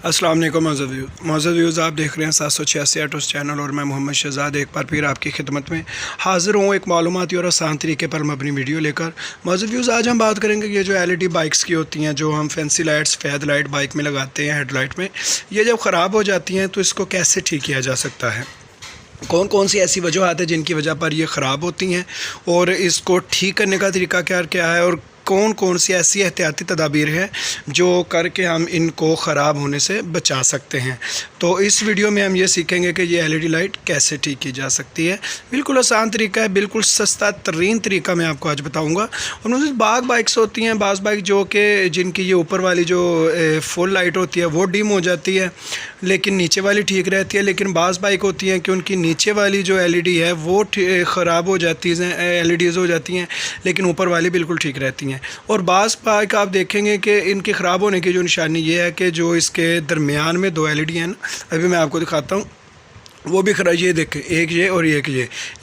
अस्सलाम वालेकुम मौजूद व्यूज़, आप देख रहे हैं 786 ऑटोस चैनल और मैं मोहम्मद शहजाद एक बार फिर आपकी खिदमत में हाज़िर हूँ एक मालूमाती और आसान तरीके पर मबनी वीडियो लेकर। मौजूद व्यूज़, आज हम बात करेंगे ये जो एलईडी बाइक्स की होती हैं, जो हम फैंसी लाइट्स हेडलाइट बाइक में लगाते हैं, हेडलाइट में, ये जब ख़राब हो जाती हैं तो इसको कैसे ठीक किया जा सकता है। कौन कौन सी ऐसी वजूहत है जिनकी वजह पर ये ख़राब होती हैं और इसको ठीक करने का तरीका क्या क्या है, और कौन कौन सी ऐसी एहतियाती तदाबीर हैं जो करके हम इनको ख़राब होने से बचा सकते हैं। तो इस वीडियो में हम ये सीखेंगे कि ये एलईडी लाइट कैसे ठीक की जा सकती है। बिल्कुल आसान तरीका है, बिल्कुल सस्ता तरीन तरीका मैं आपको आज बताऊंगा। और मुझे बाइक्स होती हैं, बाज़ बाइक जो कि जिनकी ये ऊपर वाली जो फुल लाइट होती है वो डिम हो जाती है लेकिन नीचे वाली ठीक रहती है। लेकिन बाज़ बाइक होती हैं कि उनकी नीचे वाली जो एलईडी है वो ख़राब हो जाती हैं, एलईडीज़ हो जाती हैं, लेकिन ऊपर वाली बिल्कुल ठीक रहती हैं। और बाज़ बाइक आप देखेंगे कि इनके ख़राब होने की जो निशानी ये है कि जो इसके दरमियान में दो एलईडी हैं ना, अभी मैं आपको दिखाता हूँ, वो भी खराब। ये देखें, एक ये और एक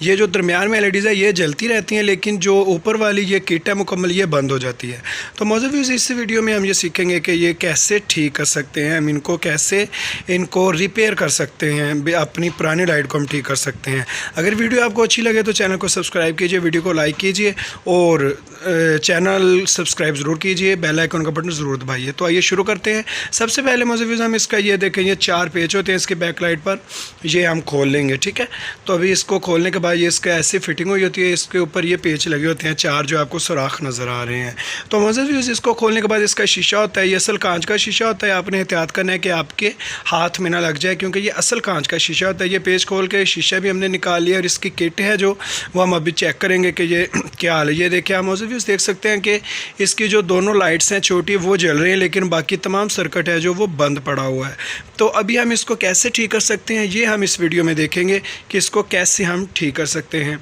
ये जो दरमियान में एलईडीज़ है ये जलती रहती हैं, लेकिन जो ऊपर वाली ये किट है मुकम्मल ये बंद हो जाती है। तो मौजूद इस वीडियो में हम ये सीखेंगे कि ये कैसे ठीक कर सकते हैं, हम इनको कैसे इनको रिपेयर कर सकते हैं, अपनी पुरानी लाइट को हम ठीक कर सकते हैं। अगर वीडियो आपको अच्छी लगे तो चैनल को सब्सक्राइब कीजिए, वीडियो को लाइक कीजिए और चैनल सब्सक्राइब ज़रूर कीजिए, बेल आइकन का बटन ज़रूर दबाइए। तो आइए शुरू करते हैं। सबसे पहले मौजूद हम इसका ये देखें, ये 4 पेच होते हैं इसके बैक लाइट पर, ये हम खोल लेंगे, ठीक है। तो अभी इसको खोलने के बाद ये इसका ऐसी फिटिंग हुई होती है, इसके ऊपर ये पेच लगे होते हैं 4 जो आपको सुराख नज़र आ रहे हैं। तो मज़ीद इसको खोलने के बाद इसका शीशा होता है, ये असल कांच का शीशा होता है। आपने एहतियात करना है कि आपके हाथ में ना लग जाए, क्योंकि ये असल कांच का शीशा होता है। ये पेच खोल के शीशा भी हमने निकाल लिया और इसकी किट है जो वो हम अभी चेक करेंगे कि ये क्या हाल है। ये देखिए, आप मज़ीद देख सकते हैं कि इसकी जो दोनों लाइट्स हैं छोटी वो जल रही हैं, लेकिन बाकी तमाम सर्किट है जो वो बंद पड़ा हुआ है। तो अभी हम इसको कैसे ठीक कर सकते हैं ये हम इस वीडियो में देखेंगे कि इसको कैसे हम ठीक कर सकते हैं।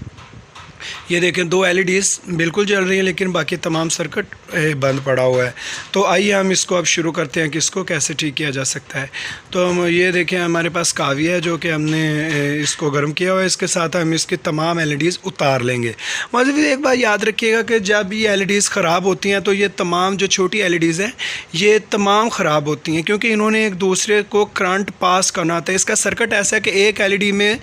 ये देखें, 2 एलईडीज़ बिल्कुल जल रही हैं लेकिन बाकी तमाम सर्किट बंद पड़ा हुआ है। तो आइए हम इसको अब शुरू करते हैं कि इसको कैसे ठीक किया जा सकता है। तो हम ये देखें, हमारे पास काविया है जो कि हमने इसको गर्म किया हुआ है। इसके साथ हम इसकी तमाम एलईडीज़ उतार लेंगे। मज़ीद एक बात याद रखिएगा कि जब ये एलईडीज़ ख़राब होती हैं तो ये तमाम जो छोटी एलईडीज़ हैं ये तमाम ख़राब होती हैं, क्योंकि इन्होंने एक दूसरे को करंट पास करना होता है। इसका सर्किट ऐसा है कि एक एलईडी में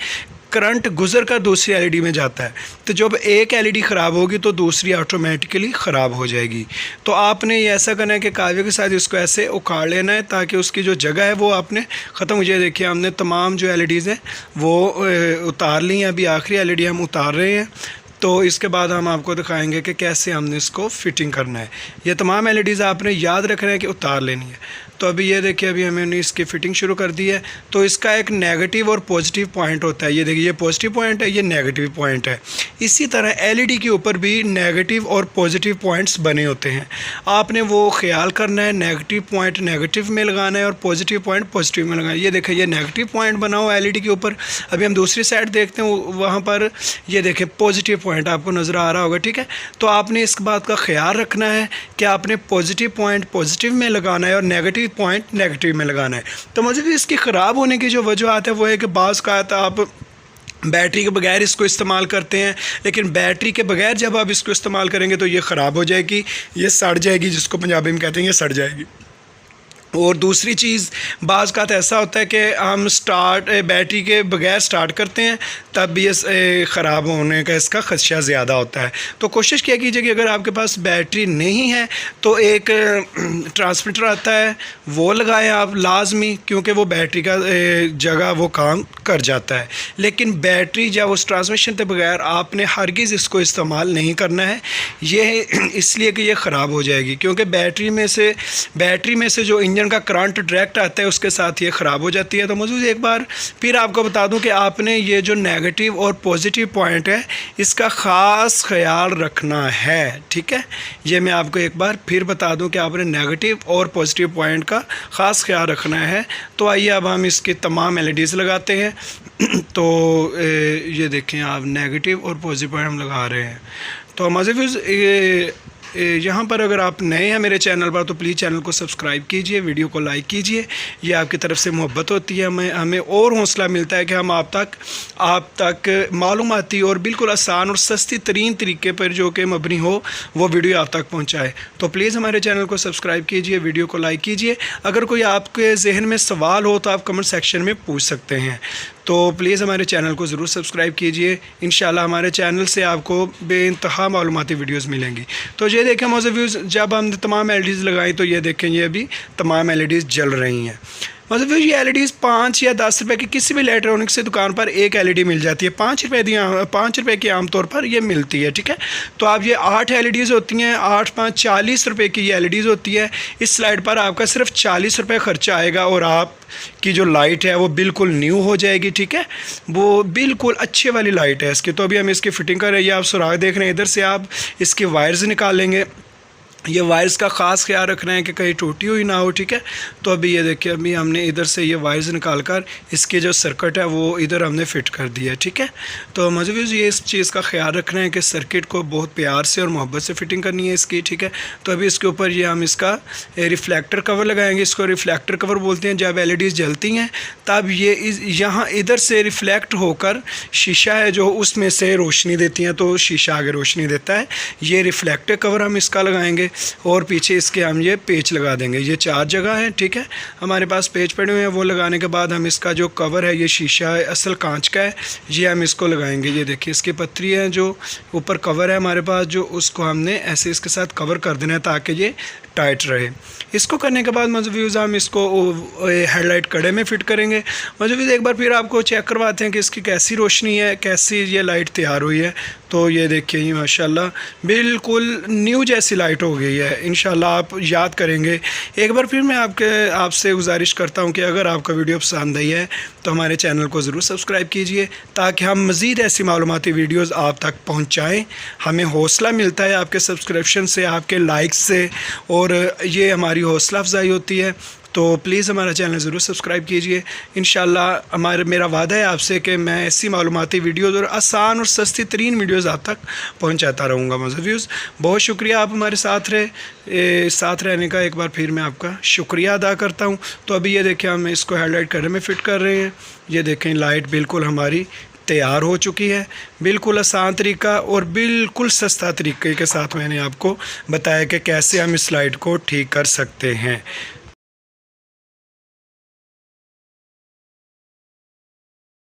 करंट गुजर कर दूसरी एलईडी में जाता है। तो जब एक एलईडी ख़राब होगी तो दूसरी ऑटोमेटिकली ख़राब हो जाएगी। तो आपने ये ऐसा करना है कि काव्य के साथ इसको ऐसे उखाड़ लेना है ताकि उसकी जो जगह है वो आपने ख़त्म हो जाए। देखिए, हमने तमाम जो एलईडीज़ हैं वो उतार ली हैं। अभी आखिरी एलईडी हम उतार रहे हैं। तो इसके बाद हम आपको दिखाएंगे कि कैसे हमने इसको फिटिंग करना है। ये तमाम एलईडीज़ आपने याद रखना है कि उतार लेनी है। तो अभी ये देखिए, अभी हमने इसकी फ़िटिंग शुरू कर दी है। तो इसका एक नेगेटिव और पॉजिटिव पॉइंट होता है। ये देखिए, ये पॉजिटिव पॉइंट है, ये नेगेटिव पॉइंट है। इसी तरह एलईडी के ऊपर भी नेगेटिव और पॉजिटिव पॉइंट्स बने होते हैं। आपने वो ख्याल करना है, नेगेटिव पॉइंट नेगेटिव में लगाना है और पॉजिटिव पॉइंट पॉजिटिव में लगाना है। ये देखिए, ये नेगेटिव पॉइंट बना हुआ है एलईडी के ऊपर। अभी हम दूसरी साइड देखते हैं, वहाँ पर ये देखिए पॉजिटिव पॉइंट आपको नज़र आ रहा होगा, ठीक है। तो आपने इस बात का ख्याल रखना है कि आपने पॉजिटिव पॉइंट पॉजिटिव में लगाना है और नेगेटिव पॉइंट नेगेटिव में लगाना है। तो मुझे इसकी ख़राब होने की जो वजह है वो है कि बाज़ का आप बैटरी के बगैर इसको इस्तेमाल करते हैं, लेकिन बैटरी के बगैर जब आप इसको इस्तेमाल करेंगे तो ये ख़राब हो जाएगी, ये सड़ जाएगी, जिसको पंजाबी में कहते हैं ये सड़ जाएगी। और दूसरी चीज़, बाज़ का ऐसा होता है कि हम बैटरी के बगैर स्टार्ट करते हैं तब ये ख़राब होने का इसका खदशा ज़्यादा होता है। तो कोशिश क्या कीजिए कि अगर आपके पास बैटरी नहीं है तो एक ट्रांसमीटर आता है वो लगाएं आप लाजमी, क्योंकि वो बैटरी का जगह वो काम कर जाता है। लेकिन बैटरी या उस ट्रांसमिशन के बगैर आपने हरगिज़ इसको इस्तेमाल नहीं करना है। ये इसलिए कि ये ख़राब हो जाएगी, क्योंकि बैटरी में से जो इंजन का करंट डायरेक्ट आता है उसके साथ ये ख़राब हो जाती है। तो मुझे एक बार फिर आपको बता दूं कि आपने ये जो नेगेटिव और पॉजिटिव पॉइंट है इसका ख़ास ख्याल रखना है, ठीक है। ये मैं आपको एक बार फिर बता दूं कि आपने नेगेटिव और पॉजिटिव पॉइंट का ख़ास ख्याल रखना है। तो आइए अब हम इसकी तमाम एलईडीज़ लगाते हैं। तो ये देखें आप, नेगेटिव और पॉजिटिव पॉइंट हम लगा रहे हैं। तो मज़ीद यहाँ पर अगर आप नए हैं मेरे चैनल पर तो प्लीज़ चैनल को सब्सक्राइब कीजिए, वीडियो को लाइक कीजिए। ये आपकी तरफ से मोहब्बत होती है, हमें और हौसला मिलता है कि हम आप तक मालूमाती और बिल्कुल आसान और सस्ती तरीन तरीके पर जो कि मबनी हो वो वीडियो आप तक पहुँचाए। तो प्लीज़ हमारे चैनल को सब्सक्राइब कीजिए, वीडियो को लाइक कीजिए। अगर कोई आपके जहन में सवाल हो तो आप कमेंट सेक्शन में पूछ सकते हैं। तो प्लीज़ हमारे चैनल को ज़रूर सब्सक्राइब कीजिए। इंशाल्लाह हमारे चैनल से आपको बेइंतहा मालूमाती वीडियोस मिलेंगी। तो ये देखें मौजूद व्यूज़, जब हमने तमाम एलईडीज़ लगाई तो ये देखें ये अभी तमाम एलईडीज़ जल रही हैं। मतलब ये एलईडीज़ 5 या 10 रुपए की किसी भी इलेक्ट्रॉनिक से दुकान पर एक एलईडी मिल जाती है। 5 रुपए की आमतौर पर ये मिलती है, ठीक है। तो आप ये 8 एलईडीज़ होती हैं, 8 5 40 रुपए की ये एलईडीज़ होती है। इस स्लाइड पर आपका सिर्फ 40 रुपये खर्चा आएगा और आप की जो लाइट है वो बिल्कुल न्यू हो जाएगी, ठीक है। वो बिल्कुल अच्छे वाली लाइट है इसकी। तो अभी हम इसकी फ़िटिंग कर रहे हैं। ये आप सुराख देख रहे हैं, इधर से आप इसके वायर्स निकाल लेंगे। ये वायर्स का ख़ास ख्याल रखना है कि कहीं टूटी हुई ना हो, ठीक है। तो अभी ये देखिए, अभी हमने इधर से ये वायर्स निकाल कर इसकी जो सर्किट है वो इधर हमने फ़िट कर दिया है, ठीक है। तो मज़े ये इस चीज़ का ख्याल रखना है कि सर्किट को बहुत प्यार से और मोहब्बत से फ़िटिंग करनी है इसकी, ठीक है। तो अभी इसके ऊपर ये हम इसका रिफ्लेक्टर कवर लगाएंगे। इसको रिफ्लेक्टर कवर बोलते हैं। जब एलईडीज़ जलती हैं तब ये यहाँ इधर से रिफ्लेक्ट होकर शीशा है जो उसमें से रोशनी देती हैं, तो शीशा आगे रोशनी देता है। ये रिफ्लेक्टर कवर हम इसका लगाएंगे और पीछे इसके हम ये पेच लगा देंगे। ये 4 जगह हैं, ठीक है। हमारे पास पेच पड़े हुए हैं। वो लगाने के बाद हम इसका जो कवर है, ये शीशा है असल कांच का है, ये हम इसको लगाएंगे। ये देखिए इसकी पत्ती है, जो ऊपर कवर है हमारे पास, जो उसको हमने ऐसे इसके साथ कवर कर देना है ताकि ये टाइट रहे। इसको करने के बाद मज़बूज़ हम इसको हेडलाइट कड़े में फ़िट करेंगे। मज़बूज़ एक बार फिर आपको चेक करवाते हैं कि इसकी कैसी रोशनी है, कैसी ये लाइट तैयार हुई है। तो ये देखिए ये माशाल्लाह बिल्कुल न्यू जैसी लाइट हो गई है। इंशाल्लाह आप याद करेंगे। एक बार फिर मैं आपसे गुजारिश करता हूँ कि अगर आपका वीडियो पसंद आई है तो हमारे चैनल को ज़रूर सब्सक्राइब कीजिए ताकि हम मज़ीद ऐसी मालूमाती वीडियोज़ आप तक पहुँचाएँ। हमें हौसला मिलता है आपके सब्सक्रिप्शन से, आपके लाइक्स से, और ये हमारी हौसला अफजाई होती है। तो प्लीज़ हमारा चैनल ज़रूर सब्सक्राइब कीजिए। इंशाल्लाह मेरा वादा है आपसे कि मैं ऐसी मालूमाती वीडियोज़ और आसान और सस्ती तरीन वीडियोज़ आप तक पहुंचाता रहूँगा। मज़व्यूज़ बहुत शुक्रिया, आप हमारे साथ रहने का एक बार फिर मैं आपका शुक्रिया अदा करता हूँ। तो अभी ये देखें हम इसको हेडलाइट करने में फ़िट कर रहे हैं। ये देखें लाइट बिल्कुल हमारी तैयार हो चुकी है। बिल्कुल आसान तरीका और बिल्कुल सस्ता तरीके के साथ मैंने आपको बताया कि कैसे हम इस लाइट को ठीक कर सकते हैं।